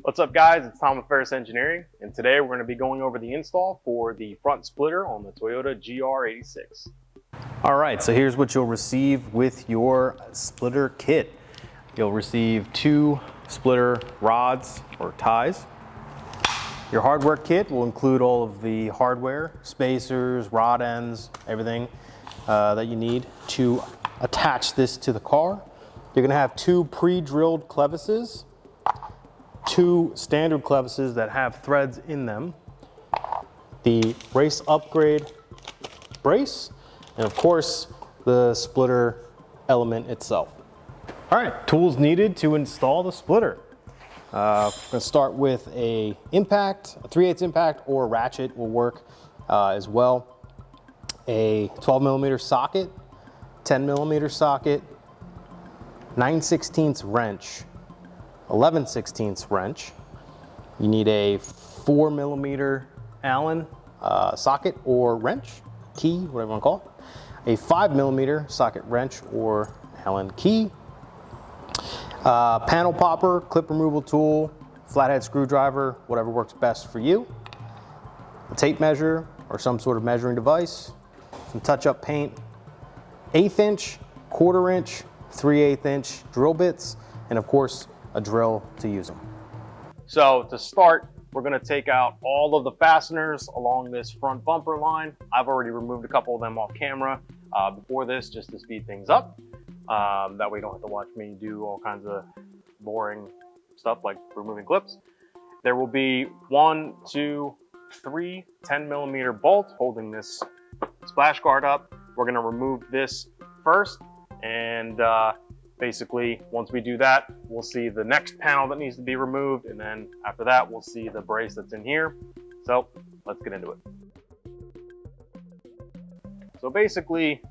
What's up guys, it's Tom with Ferris Engineering, and today we're going to be going over the install for the front splitter on the Toyota GR86. Alright, so here's what you'll receive with your splitter kit. You'll receive 2 splitter rods or ties. Your hardware kit will include all of the hardware, spacers, rod ends, everything that you need to attach this to the car. You're going to have 2 pre-drilled Clevises, 2 standard Clevises that have threads in them, the race upgrade brace, and of course the splitter element itself. All right, tools needed to install the splitter. We're going to start with a impact, a 3/8 impact or ratchet will work as well. A 12mm socket, 10mm socket, 9/16 wrench, 11/16 wrench. You need a 4mm Allen socket or wrench, key, whatever you want to call it. A 5mm socket wrench or Allen key. Panel popper, clip removal tool, flathead screwdriver, whatever works best for you. A tape measure or some sort of measuring device. Some touch-up paint. 1/8 inch, 1/4 inch, 3/8 inch drill bits, and of course a drill to use them. So to start, we're going to take out all of the fasteners along this front bumper line. I've already removed a couple of them off camera before this just to speed things up. That way you don't have to watch me do all kinds of boring stuff like removing clips. There will be 1, 2, 3 10mm bolts holding this splash guard up. We're going to remove this first, and basically once we do that, we'll see the next panel that needs to be removed, and then after that we'll see the brace that's in here. So let's get into it. So basically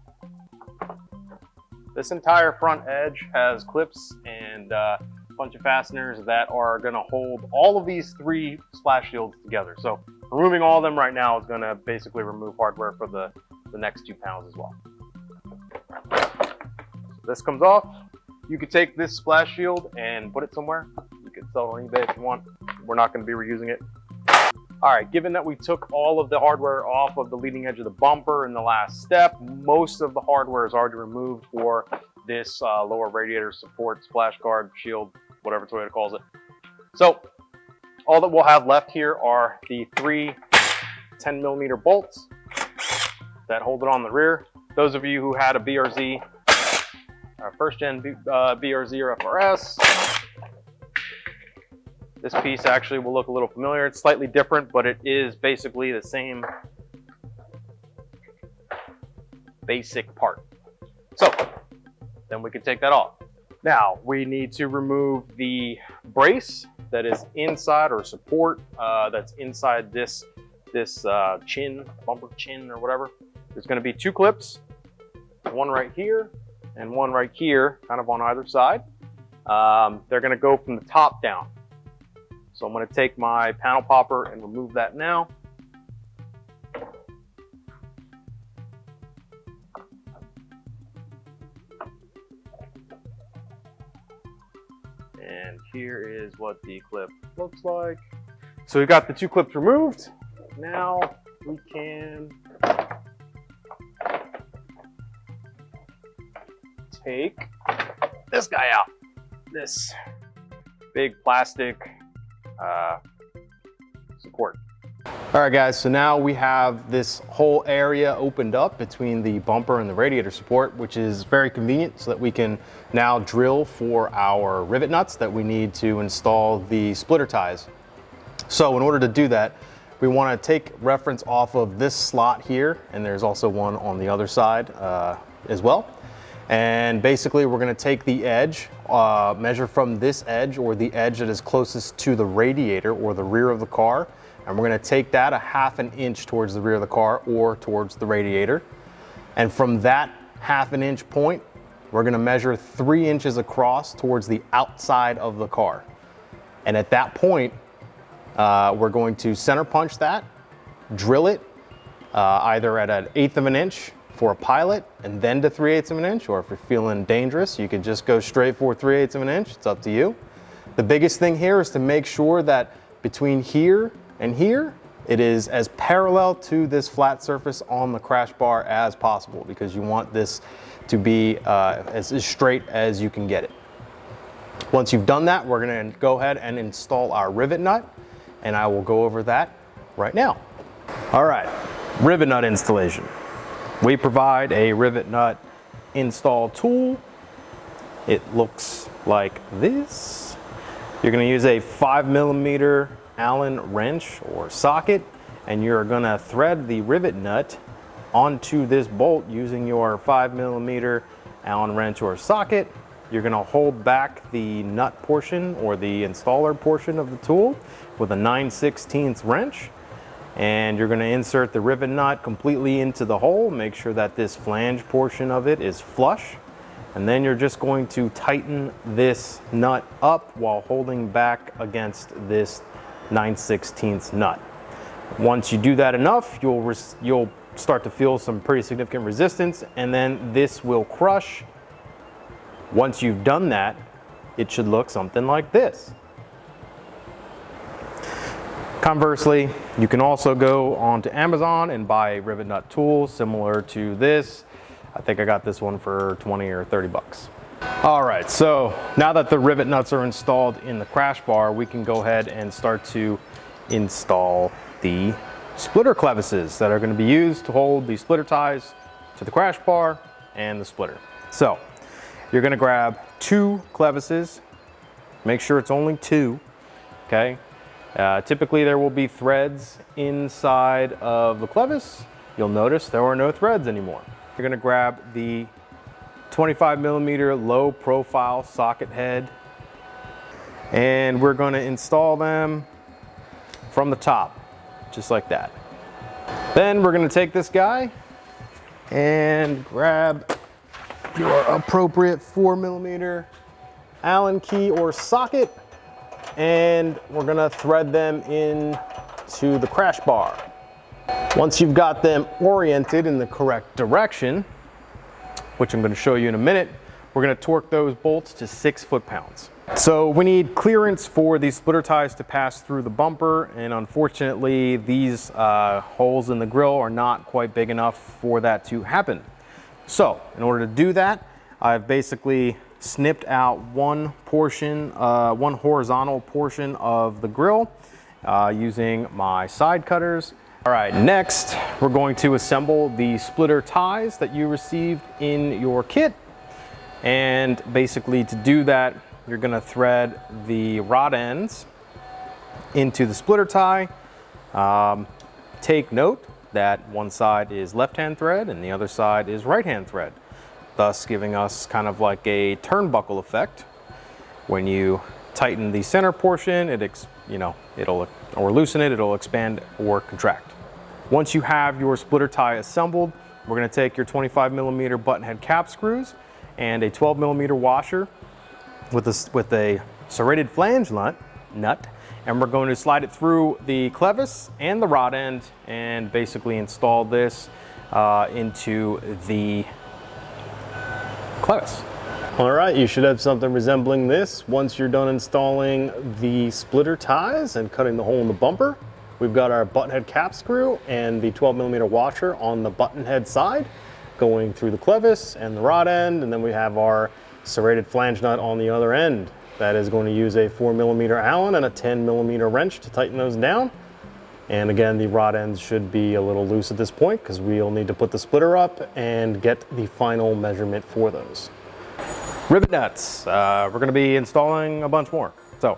this entire front edge has clips and a bunch of fasteners that are going to hold all of these 3 splash shields together. So removing all of them right now is going to basically remove hardware for the next 2 panels as well. So this comes off. You could take this splash shield and put it somewhere. You could sell it on eBay if you want. We're not going to be reusing it. All right, given that we took all of the hardware off of the leading edge of the bumper in the last step, most of the hardware is already removed for this lower radiator support, splash guard, shield, whatever Toyota calls it. So all that we'll have left here are the 3 10mm bolts that hold it on the rear. Those of you who had a BRZ, first gen BRZ or FRS, this piece actually will look a little familiar. It's slightly different, but it is basically the same basic part. So then we can take that off. Now we need to remove the brace that is inside, or support that's inside this chin, bumper chin or whatever. There's going to be 2 clips, one right here and one right here, kind of on either side. They're going to go from the top down. So I'm going to take my panel popper and remove that now. And here is what the clip looks like. So we've got the 2 clips removed. Now we can take this guy out. This big plastic support. All right guys, so now we have this whole area opened up between the bumper and the radiator support, which is very convenient so that we can now drill for our rivet nuts that we need to install the splitter ties. So in order to do that, we want to take reference off of this slot here, and there's also one on the other side as well. And basically we're going to take the edge, measure from this edge, or the edge that is closest to the radiator or the rear of the car, and we're going to take that 1/2 inch towards the rear of the car or towards the radiator. And from that 1/2 inch point, we're going to measure 3 inches across towards the outside of the car. And at that point, we're going to center punch that, drill it either at 1/8 inch for a pilot and then to 3/8 inch, or if you're feeling dangerous, you could just go straight for 3/8 inch. It's up to you. The biggest thing here is to make sure that between here and here, it is as parallel to this flat surface on the crash bar as possible, because you want this to be as straight as you can get it. Once you've done that, we're gonna go ahead and install our rivet nut, and I will go over that right now. All right, rivet nut installation. We provide a rivet nut install tool. It looks like this. You're gonna use a 5mm Allen wrench or socket, and you're gonna thread the rivet nut onto this bolt using your 5mm Allen wrench or socket. You're gonna hold back the nut portion or the installer portion of the tool with a 9/16 wrench, and you're gonna insert the rivet nut completely into the hole. Make sure that this flange portion of it is flush, and then you're just going to tighten this nut up while holding back against this 9/16 nut. Once you do that enough, you'll start to feel some pretty significant resistance, and then this will crush. Once you've done that, it should look something like this. Conversely, you can also go onto Amazon and buy a rivet nut tool similar to this. I think I got this one for 20 or 30 bucks. All right, so now that the rivet nuts are installed in the crash bar, we can go ahead and start to install the splitter clevises that are going to be used to hold the splitter ties to the crash bar and the splitter. So you're going to grab 2 clevises. Make sure it's only 2, okay? Typically there will be threads inside of the clevis. You'll notice there are no threads anymore. You're going to grab the 25mm low profile socket head, and we're going to install them from the top, just like that. Then we're going to take this guy and grab your appropriate 4mm Allen key or socket, and we're going to thread them in to the crash bar. Once you've got them oriented in the correct direction, which I'm going to show you in a minute, we're going to torque those bolts to 6 foot-pounds. So we need clearance for these splitter ties to pass through the bumper, and unfortunately these holes in the grille are not quite big enough for that to happen. So in order to do that, I've basically snipped out one horizontal portion of the grille using my side cutters. All right, next we're going to assemble the splitter ties that you received in your kit. And basically to do that, you're gonna thread the rod ends into the splitter tie. Take note that one side is left-hand thread and the other side is right-hand thread, thus giving us kind of like a turnbuckle effect. When you tighten the center portion, or loosen it, it'll expand or contract. Once you have your splitter tie assembled, we're going to take your 25mm button head cap screws and a 12mm washer with a serrated flange nut, and we're going to slide it through the clevis and the rod end and basically install this into the clevis. All right, you should have something resembling this once you're done installing the splitter ties and cutting the hole in the bumper. We've got our button head cap screw and the 12mm washer on the button head side going through the clevis and the rod end, and then we have our serrated flange nut on the other end. That is going to use a 4mm Allen and a 10mm wrench to tighten those down. And again, the rod ends should be a little loose at this point because we'll need to put the splitter up and get the final measurement for those. Rivet nuts. We're going to be installing a bunch more. So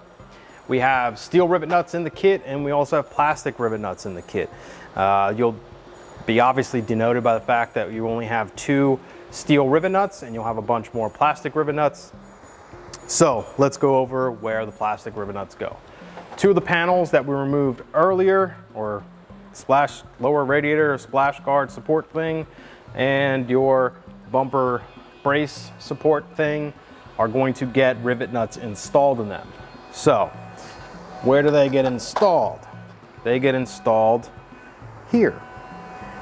we have steel rivet nuts in the kit, and we also have plastic rivet nuts in the kit. You'll be obviously denoted by the fact that you only have 2 steel rivet nuts and you'll have a bunch more plastic rivet nuts. So let's go over where the plastic rivet nuts go. 2 of the panels that we removed earlier, or lower radiator splash guard support thing, and your bumper brace support thing, are going to get rivet nuts installed in them. So where do they get installed? They get installed here.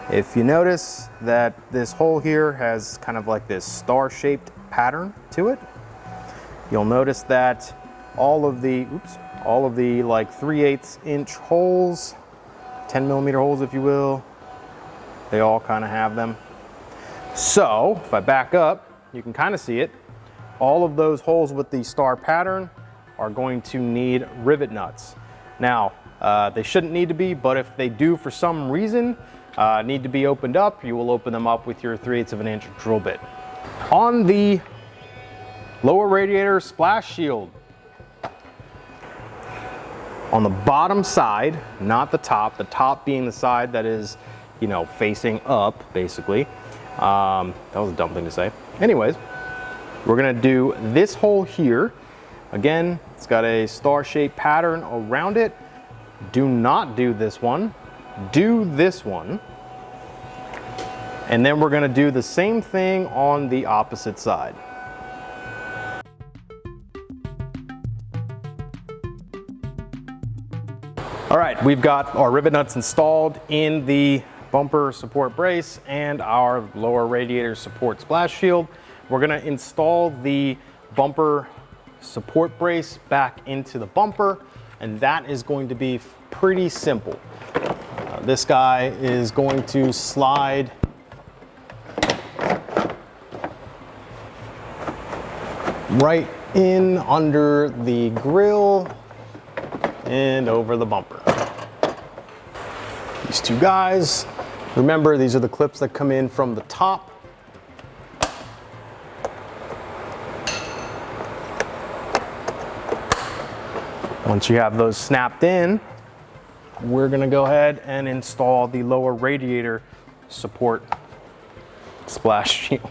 If you notice that this hole here has kind of like this star-shaped pattern to it, you'll notice that all of the like 3/8 inch holes, 10 millimeter holes if you will. They all kind of have them. So if I back up, you can kind of see it. All of those holes with the star pattern are going to need rivet nuts. Now, they shouldn't need to be, but if they do for some reason need to be opened up, you will open them up with your 3/8 of an inch drill bit. On the lower radiator splash shield, on the bottom side, not the top being the side that is, you know, facing up, basically. That was a dumb thing to say. Anyways, we're gonna do this hole here. Again, it's got a star-shaped pattern around it. Do not do this one. Do this one. And then we're gonna do the same thing on the opposite side. All right, we've got our rivet nuts installed in the bumper support brace and our lower radiator support splash shield. We're gonna install the bumper support brace back into the bumper, and that is going to be pretty simple. This guy is going to slide right in under the grill and over the bumper. These two guys, remember these are the clips that come in from the top. Once you have those snapped in, we're gonna go ahead and install the lower radiator support splash shield.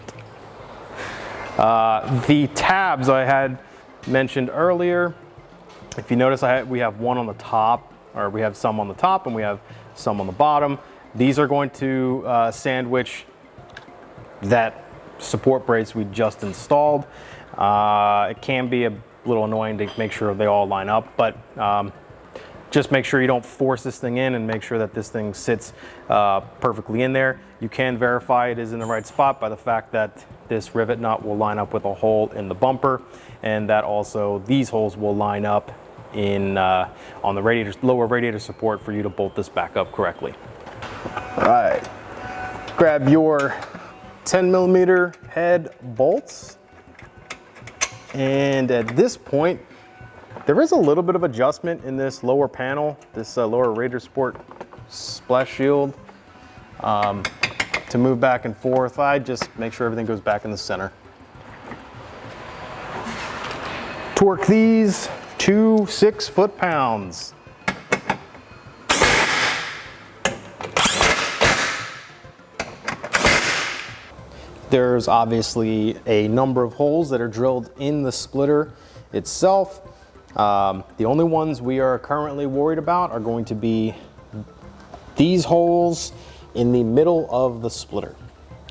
The tabs I had mentioned earlier, if you notice we have one on the top, or we have some on the top and we have some on the bottom. These are going to sandwich that support brace we just installed. It can be a little annoying to make sure they all line up, but just make sure you don't force this thing in and make sure that this thing sits perfectly in there. You can verify it is in the right spot by the fact that this rivet nut will line up with a hole in the bumper, and that also these holes will line up in on the lower radiator support for you to bolt this back up correctly. All right, grab your 10 millimeter head bolts. And at this point, there is a little bit of adjustment in this lower panel, this lower radiator support splash shield. To move back and forth, I just make sure everything goes back in the center. Torque these to 6 foot-pounds. There's obviously a number of holes that are drilled in the splitter itself. The only ones we are currently worried about are going to be these holes in the middle of the splitter.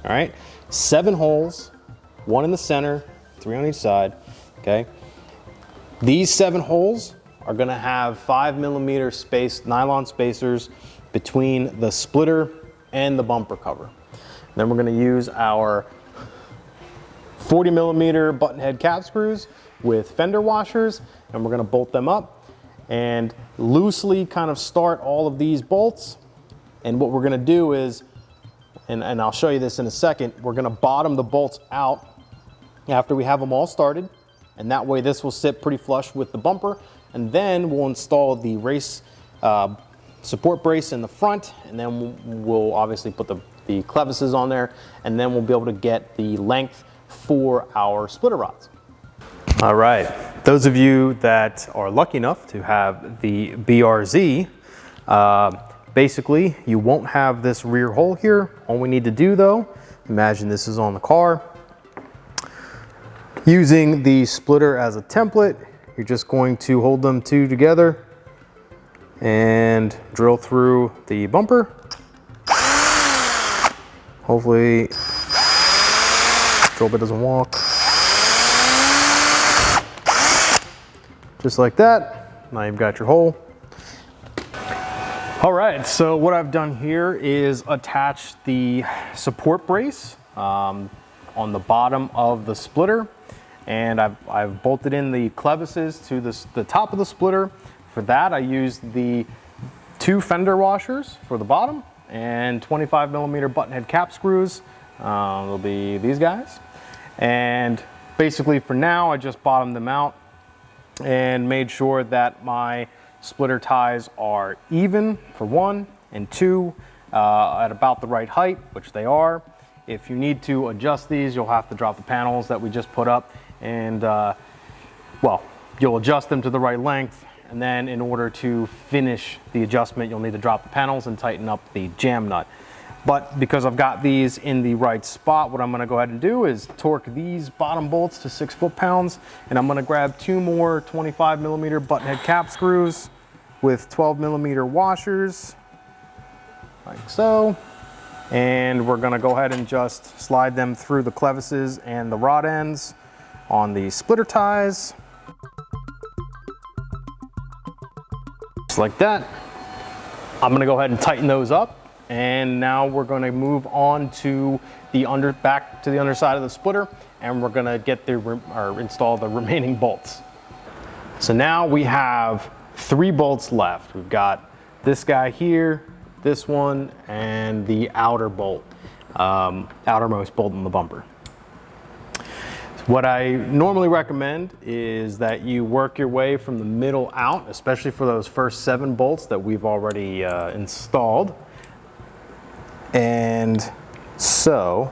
All right, 7 holes, 1 in the center, 3 on each side, okay? These 7 holes are gonna have 5 millimeter nylon spacers between the splitter and the bumper cover. Then we're gonna use our 40 millimeter button head cap screws with fender washers, and we're gonna bolt them up and loosely kind of start all of these bolts. And what we're gonna do is, and I'll show you this in a second, we're gonna bottom the bolts out after we have them all started, and that way this will sit pretty flush with the bumper, and then we'll install the race support brace in the front, and then we'll obviously put the Clevises on there, and then we'll be able to get the length for our splitter rods. All right, those of you that are lucky enough to have the BRZ, basically you won't have this rear hole here. All we need to do though, imagine this is on the car. Using the splitter as a template, you're just going to hold them two together and drill through the bumper. Hopefully, drill bit doesn't walk. Just like that. Now you've got your hole. All right, so what I've done here is attach the support brace on the bottom of the splitter. and I've bolted in the Clevises to the top of the splitter. For that, I used the 2 fender washers for the bottom and 25mm button head cap screws. They'll be these guys. And basically for now, I just bottomed them out and made sure that my splitter ties are even for 1, and 2 at about the right height, which they are. If you need to adjust these, you'll have to drop the panels that we just put up, and well, you'll adjust them to the right length, and then in order to finish the adjustment, you'll need to drop the panels and tighten up the jam nut. But because I've got these in the right spot, what I'm gonna go ahead and do is torque these bottom bolts to 6 foot-pounds, and I'm gonna grab 2 more 25mm button head cap screws with 12mm washers, like so. And we're gonna go ahead and just slide them through the Clevises and the rod ends on the splitter ties. Just like that. I'm gonna go ahead and tighten those up. And now we're going to move on to the back to the underside of the splitter, and we're going to get install the remaining bolts. So now we have 3 bolts left. We've got this guy here, this one, and the outer bolt, outermost bolt in the bumper. What I normally recommend is that you work your way from the middle out, especially for those first 7 bolts that we've already installed. And so,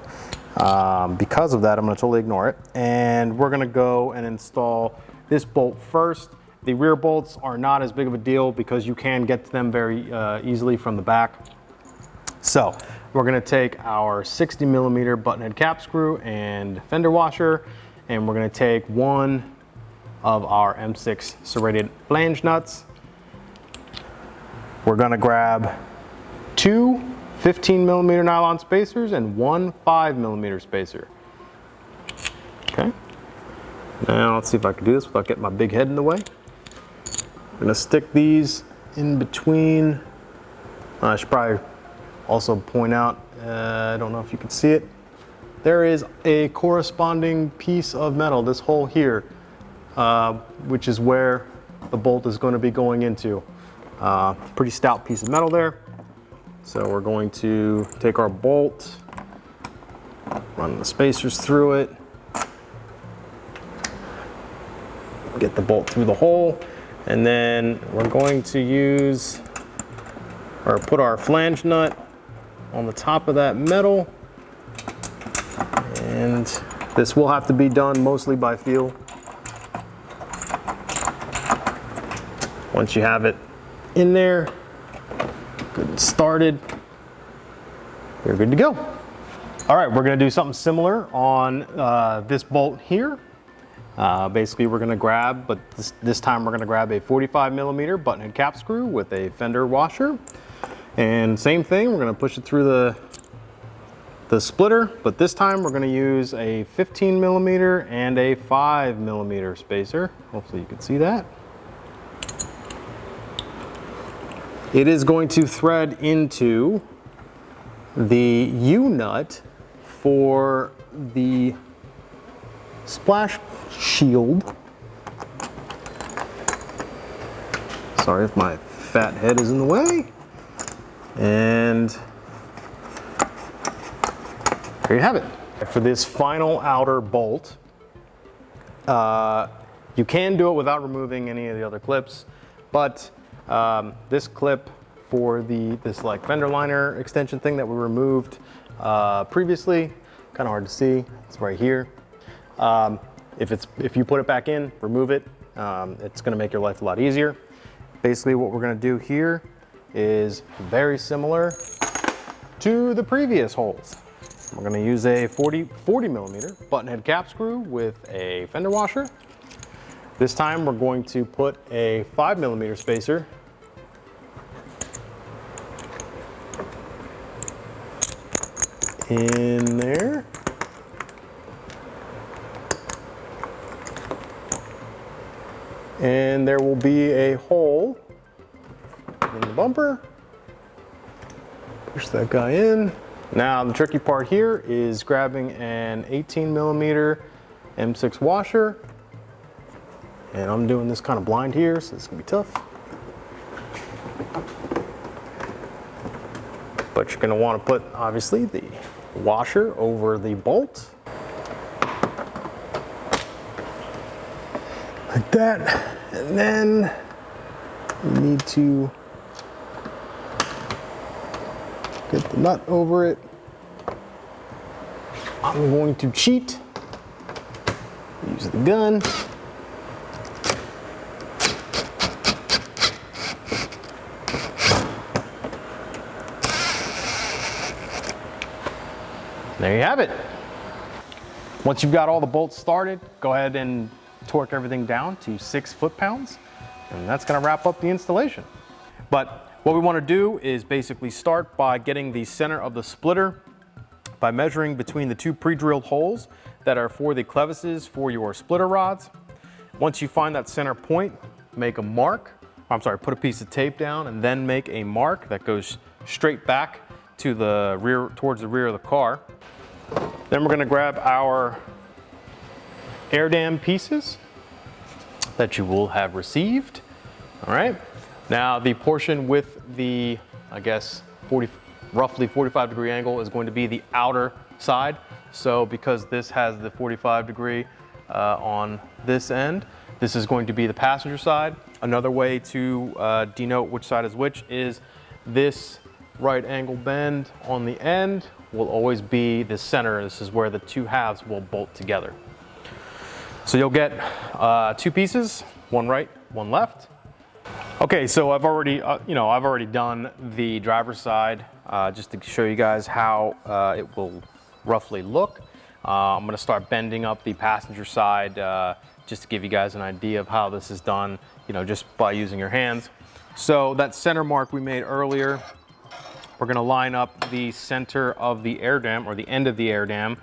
because of that, I'm going to totally ignore it. And we're going to go and install this bolt first. The rear bolts are not as big of a deal because you can get to them very easily from the back. So we're going to take our 60mm button head cap screw and fender washer, and we're going to take 1 of our M6 serrated flange nuts. We're going to grab 2 15mm nylon spacers and 1 5mm spacer. Okay. Now let's see if I can do this without getting my big head in the way. I'm gonna stick these in between. I should probably also point out, I don't know if you can see it, there is a corresponding piece of metal, this hole here, which is where the bolt is going to be going into. Pretty stout piece of metal there. So we're going to take our bolt, run the spacers through it, get the bolt through the hole, and then we're going to use, or put our flange nut on the top of that metal. And this will have to be done mostly by feel. Once you have it in there, good and started, you're good to go. All right, we're gonna do something similar on this bolt here. Basically, we're gonna grab, but this time we're gonna grab a 45mm button head cap screw with a fender washer. And same thing, we're gonna push it through the splitter, but this time we're gonna use a 15mm and a 5mm spacer. Hopefully you can see that. It is going to thread into the U-nut for the splash shield. Sorry if my fat head is in the way. And there you have it. For this final outer bolt, you can do it without removing any of the other clips, but this clip for this like fender liner extension thing that we removed previously, kind of hard to see, it's right here. If you put it back in, remove it, it's gonna make your life a lot easier. Basically what we're gonna do here is very similar to the previous holes. We're gonna use a 40mm button head cap screw with a fender washer. This time we're going to put a 5mm spacer in there. And there will be a hole in the bumper. Push that guy in. Now the tricky part here is grabbing an 18mm M6 washer. And I'm doing this kind of blind here, so this is gonna be tough. But you're gonna wanna put, obviously, the washer over the bolt. Like that. And then you need to get the nut over it. I'm going to cheat. Use the gun. There you have it. Once you've got all the bolts started, go ahead and torque everything down to 6 foot-pounds, and that's gonna wrap up the installation. But what we wanna do is basically start by getting the center of the splitter by measuring between the 2 pre-drilled holes that are for the clevises for your splitter rods. Once you find that center point, make a mark. Put a piece of tape down and then make a mark that goes straight back to the rear, towards the rear of the car. Then we're gonna grab our air dam pieces that you will have received. All right. Now the portion with the, I guess, roughly 45-degree angle is going to be the outer side. So because this has the 45-degree on this end, this is going to be the passenger side. Another way to denote which side is which is this right angle bend on the end will always be the center. This is where the 2 halves will bolt together. So you'll get 2 pieces, one right, one left. Okay, so I've already done the driver's side just to show you guys how it will roughly look. I'm going to start bending up the passenger side just to give you guys an idea of how this is done, just by using your hands. So that center mark we made earlier, we're going to line up the center of the air dam, or the end of the air dam.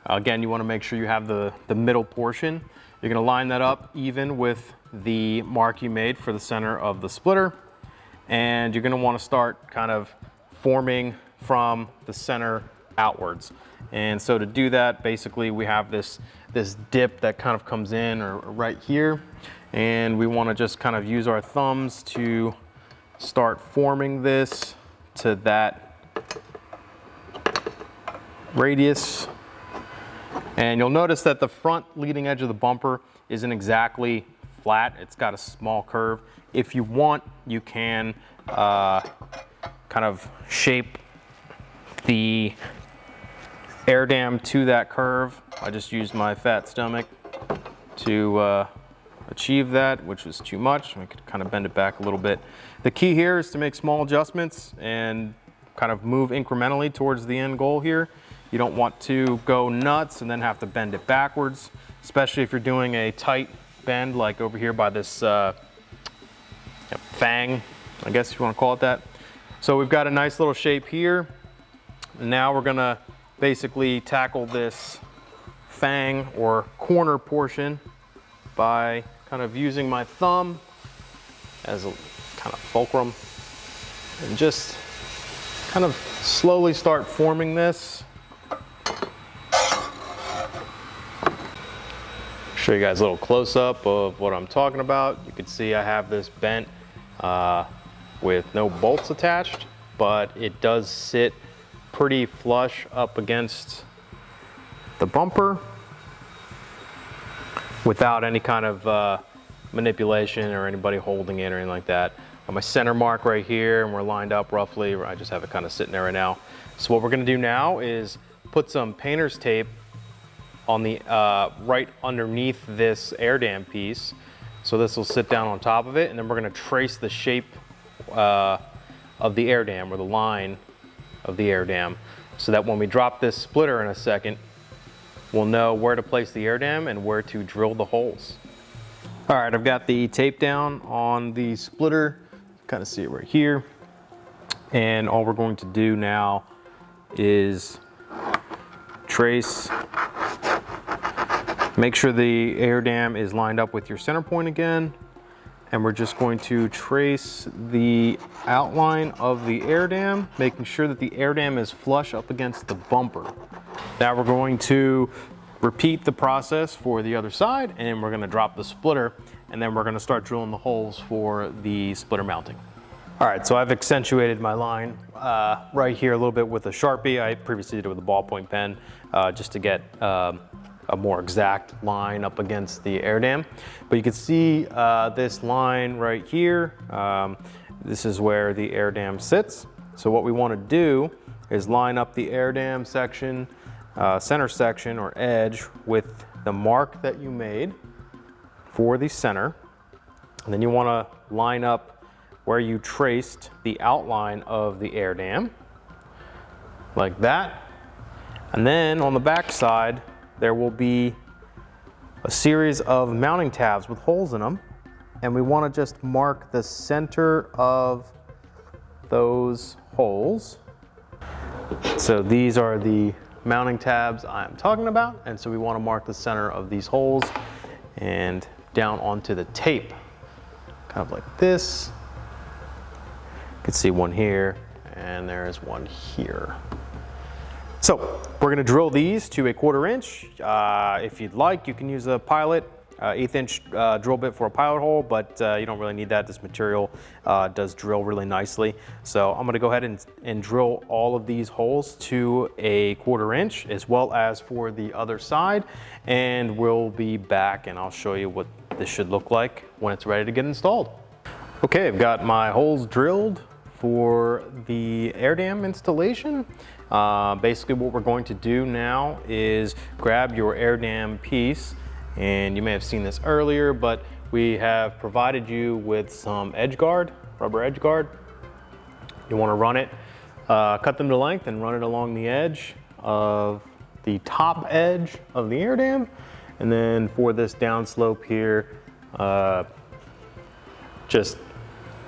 Again, you want to make sure you have the middle portion. You're going to line that up even with the mark you made for the center of the splitter. And you're going to want to start kind of forming from the center outwards. And so to do that, basically we have this dip that kind of comes in or right here. And we want to just kind of use our thumbs to start forming this to that radius. And you'll notice that the front leading edge of the bumper isn't exactly flat. It's got a small curve. If you want, you can kind of shape the air dam to that curve. I just used my fat stomach to achieve that, which was too much. I could kind of bend it back a little bit. The key here is to make small adjustments and kind of move incrementally towards the end goal here. You don't want to go nuts and then have to bend it backwards, especially if you're doing a tight bend like over here by this fang, I guess you want to call it that. So we've got a nice little shape here. Now we're gonna basically tackle this fang or corner portion by kind of using my thumb as a kind of fulcrum and just kind of slowly start forming this. Show you guys a little close-up of what I'm talking about. You can see I have this bent with no bolts attached, but it does sit pretty flush up against the bumper without any kind of manipulation or anybody holding it or anything like that. On my center mark right here, and we're lined up roughly. I just have it kind of sitting there right now. So what we're gonna do now is put some painter's tape on the right underneath this air dam piece. So this will sit down on top of it, and then we're gonna trace the shape of the air dam, or the line of the air dam, so that when we drop this splitter in a second, we'll know where to place the air dam and where to drill the holes. All right, I've got the tape down on the splitter. Kind of see it right here. And all we're going to do now is trace, make sure the air dam is lined up with your center point again. And we're just going to trace the outline of the air dam, making sure that the air dam is flush up against the bumper. Now we're going to repeat the process for the other side, and we're gonna drop the splitter, and then we're gonna start drilling the holes for the splitter mounting. All right, so I've accentuated my line right here a little bit with a Sharpie. I previously did it with a ballpoint pen just to get a more exact line up against the air dam. But you can see this line right here. This is where the air dam sits. So what we want to do is line up the air dam section, center section or edge with the mark that you made for the center. And then you want to line up where you traced the outline of the air dam, like that. And then on the back side, there will be a series of mounting tabs with holes in them. And we want to just mark the center of those holes. So these are the mounting tabs I'm talking about. And so we want to mark the center of these holes and down onto the tape, kind of like this. You can see one here, and there is one here. So we're gonna drill these to a 1/4 inch. If you'd like, you can use a pilot, 1/8 inch drill bit for a pilot hole, but you don't really need that. This material does drill really nicely. So I'm gonna go ahead and drill all of these holes to a 1/4 inch, as well as for the other side. And we'll be back and I'll show you what this should look like when it's ready to get installed. Okay, I've got my holes drilled for the air dam installation. Basically what we're going to do now is grab your air dam piece, and you may have seen this earlier, but we have provided you with some edge guard, rubber edge guard. You want to run it, cut them to length and run it along the edge of the top edge of the air dam. And then for this downslope here, just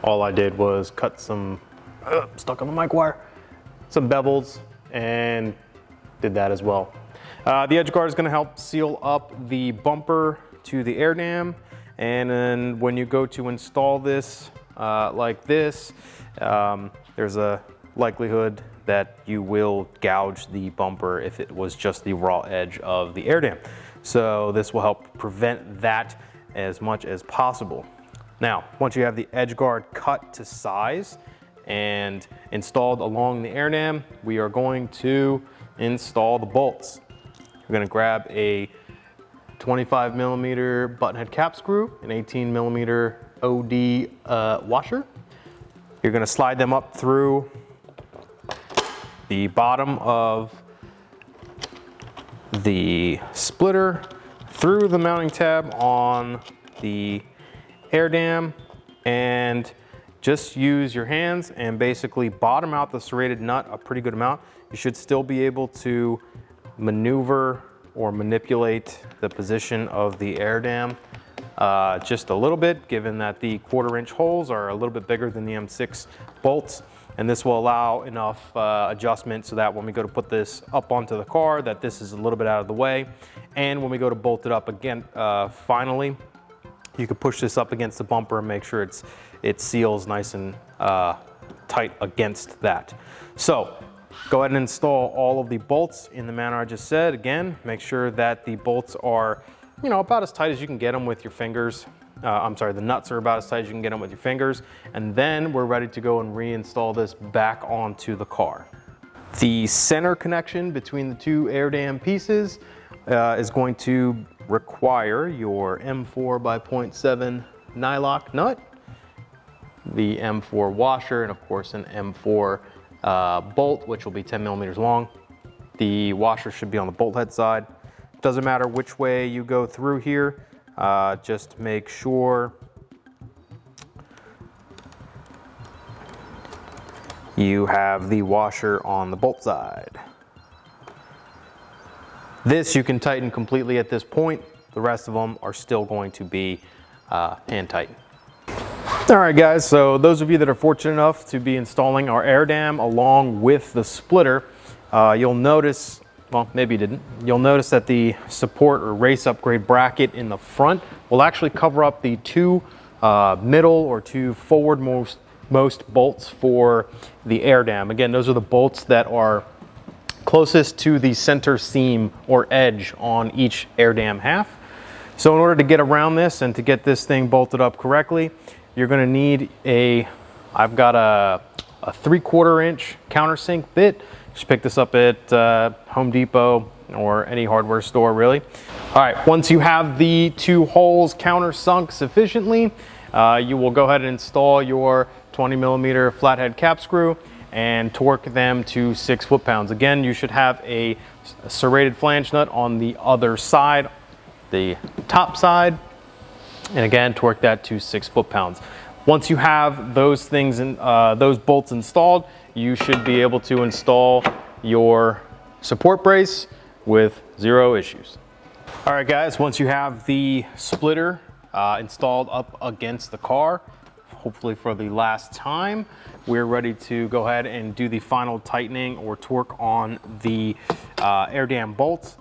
all I did was cut some, stuck on the mic wire, some bevels, and did that as well. The edge guard is going to help seal up the bumper to the air dam, and then when you go to install this like this, there's a likelihood that you will gouge the bumper if it was just the raw edge of the air dam. So this will help prevent that as much as possible. Now, once you have the edge guard cut to size and installed along the air dam, we are going to install the bolts. We're going to grab a 25mm button head cap screw, an 18mm OD washer. You're going to slide them up through the bottom of the splitter, through the mounting tab on the air dam, and just use your hands and basically bottom out the serrated nut a pretty good amount. You should still be able to maneuver or manipulate the position of the air dam just a little bit, given that the 1/4 inch holes are a little bit bigger than the M6 bolts. And this will allow enough adjustment so that when we go to put this up onto the car, that this is a little bit out of the way. And when we go to bolt it up again, finally, you can push this up against the bumper and make sure it seals nice and tight against that. So go ahead and install all of the bolts in the manner I just said. Again, make sure that the bolts are, you know, about as tight as you can get them with your fingers. I'm sorry, the nuts are about as tight as you can get them with your fingers. And then we're ready to go and reinstall this back onto the car. The center connection between the two air dam pieces is going to require your M4 by 0.7 nylock nut, the M4 washer, and of course an M4 bolt, which will be 10mm long. The washer should be on the bolt head side. Doesn't matter which way you go through here, just make sure you have the washer on the bolt side. This you can tighten completely at this point. The rest of them are still going to be hand tightened. All right guys, so those of you that are fortunate enough to be installing our air dam along with the splitter, you'll notice, well, maybe you didn't, you'll notice that the support or race upgrade bracket in the front will actually cover up the two middle or two forward most bolts for the air dam. Again, those are the bolts that are closest to the center seam or edge on each air dam half. So in order to get around this and to get this thing bolted up correctly, you're going to need I've got a 3/4 inch countersink bit. Just pick this up at Home Depot or any hardware store really. All right, once you have the 2 holes countersunk sufficiently, you will go ahead and install your 20mm flathead cap screw and torque them to 6 foot-pounds. Again, you should have a serrated flange nut on the other side, the top side, and again, torque that to 6 foot-pounds. Once you have those things in, those bolts installed, you should be able to install your support brace with 0 issues. All right, guys, once you have the splitter installed up against the car, hopefully for the last time, we're ready to go ahead and do the final tightening or torque on the air dam bolts.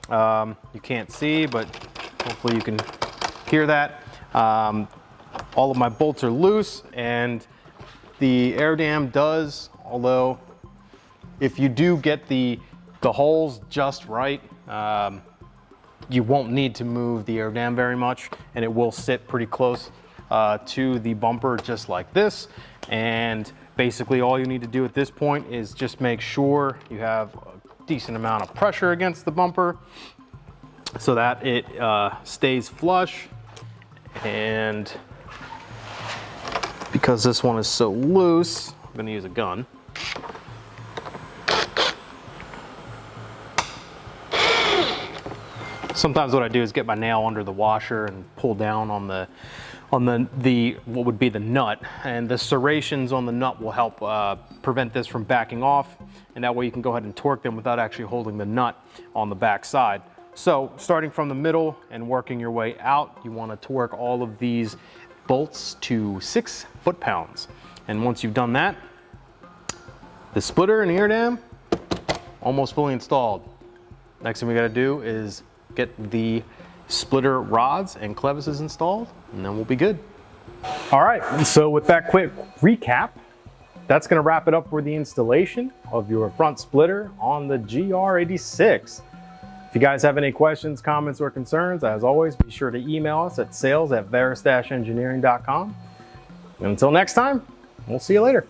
You can't see, but hopefully you can hear that. All of my bolts are loose, and the air dam does, although if you do get the holes just right, you won't need to move the air dam very much, and it will sit pretty close to the bumper just like this. And basically all you need to do at this point is just make sure you have a decent amount of pressure against the bumper so that it stays flush. And because this one is so loose, I'm going to use a gun. Sometimes what I do is get my nail under the washer and pull down on the what would be the nut, and the serrations on the nut will help prevent this from backing off, and that way you can go ahead and torque them without actually holding the nut on the back side. So starting from the middle and working your way out, you want to torque all of these bolts to 6 foot-pounds. And once you've done that, the splitter and the air dam almost fully installed. Next thing we got to do is get the splitter rods and clevises installed, and then we'll be good. All right, so with that quick recap, that's going to wrap it up for the installation of your front splitter on the GR86. If you guys have any questions, comments, or concerns, as always, be sure to email us at sales@varus-engineering.com. And until next time, we'll see you later.